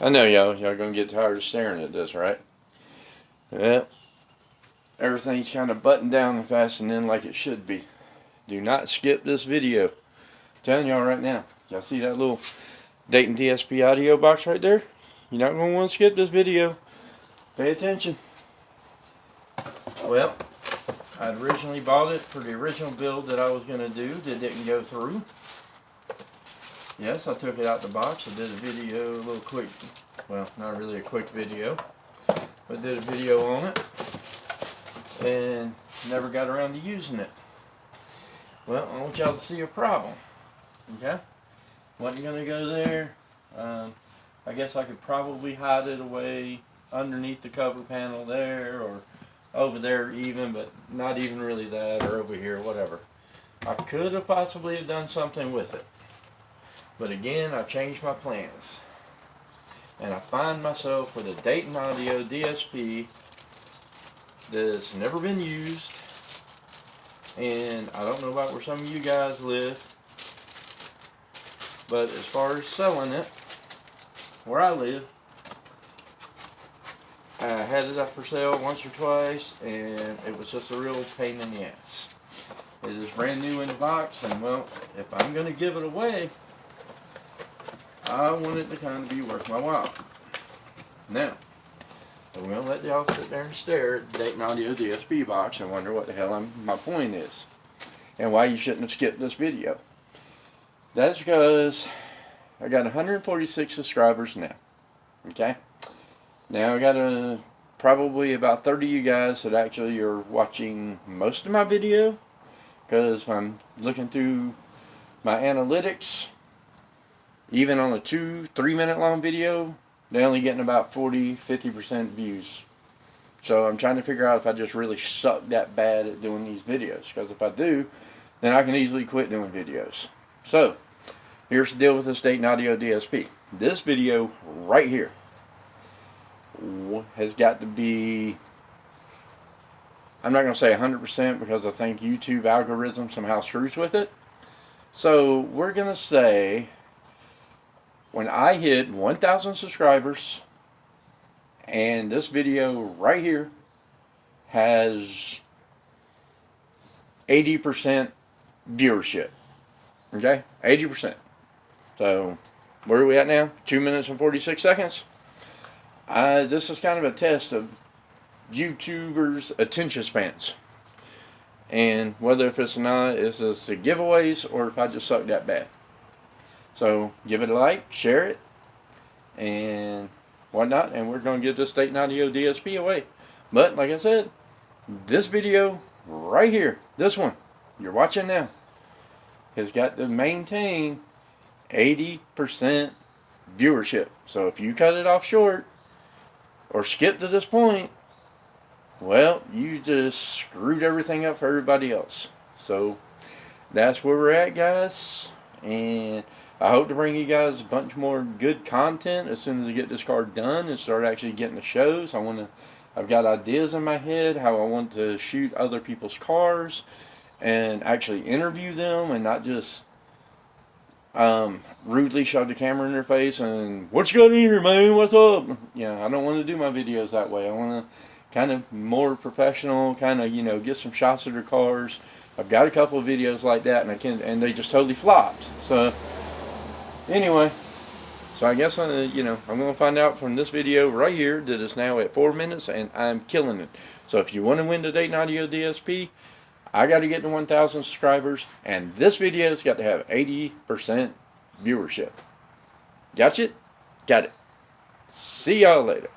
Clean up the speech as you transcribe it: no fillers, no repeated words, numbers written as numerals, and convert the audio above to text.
I know y'all gonna get tired of staring at this, right? Well, everything's kind of buttoned down and fastened in like it should be. Do not skip this video. I'm telling y'all right now. Y'all see that little Dayton DSP audio box right there? You're not gonna want to skip this video. Pay attention. Well, I'd originally bought it for the original build that I was gonna do that didn't go through. Yes, I took it out the box. I did a video, a little quick, well, not really a quick video, but did a video on it and never got around to using it. Well, I want y'all to see a problem, okay? Wasn't going to go there. I guess I could probably hide it away underneath the cover panel there or over there even, but not even really that, or over here, whatever. I could have possibly have done something with it. But again, I've changed my plans. And I find myself with a Dayton Audio DSP that's never been used. And I don't know about where some of you guys live. But as far as selling it, where I live, I had it up for sale once or twice, and it was just a real pain in the ass. It is brand new in the box, and well, if I'm going to give it away, I want it to kind of be worth my while. Now, I'm going to let y'all sit there and stare at the Dayton Audio DSP box and wonder what the hell my point is. And why you shouldn't have skipped this video. That's because I got 146 subscribers now. Okay? Now I got probably about 30 of you guys that actually are watching most of my video. Because I'm looking through my analytics. Even on a 2-3 minute long video, they're only getting about 40-50% views. So I'm trying to figure out if I just really suck that bad at doing these videos. Because if I do, then I can easily quit doing videos. So, here's the deal with this Dayton Audio DSP. This video right here has got to be, I'm not going to say 100% because I think YouTube algorithm somehow screws with it. So we're going to say when I hit 1,000 subscribers and this video right here has 80% viewership. Okay? 80%. So where are we at now? 2 minutes and 46 seconds. This is kind of a test of YouTubers' attention spans. And whether if it's not, is this the giveaways or if I just suck that bad. So give it a like, share it, and whatnot, and we're going to give this Dayton Audio DSP away. But like I said, this video right here, this one you're watching now, has got to maintain 80% viewership. So if you cut it off short or skip to this point, well, you just screwed everything up for everybody else. So that's where we're at, guys. And I hope to bring you guys a bunch more good content as soon as I get this car done and start actually getting the shows. I've got ideas in my head how I want to shoot other people's cars and actually interview them and not just rudely shove the camera in their face and, what you got in here, man? What's up? I don't want to do my videos that way. I want to kind of more professional, kind of, get some shots of their cars. I've got a couple of videos like that, and they just totally flopped. So anyway, so I guess I'm going to find out from this video right here that it's now at 4 minutes, and I'm killing it. So if you want to win the Dayton Audio DSP, I got to get to 1,000 subscribers, and this video's got to have 80% viewership. Got it? Got it. See y'all later.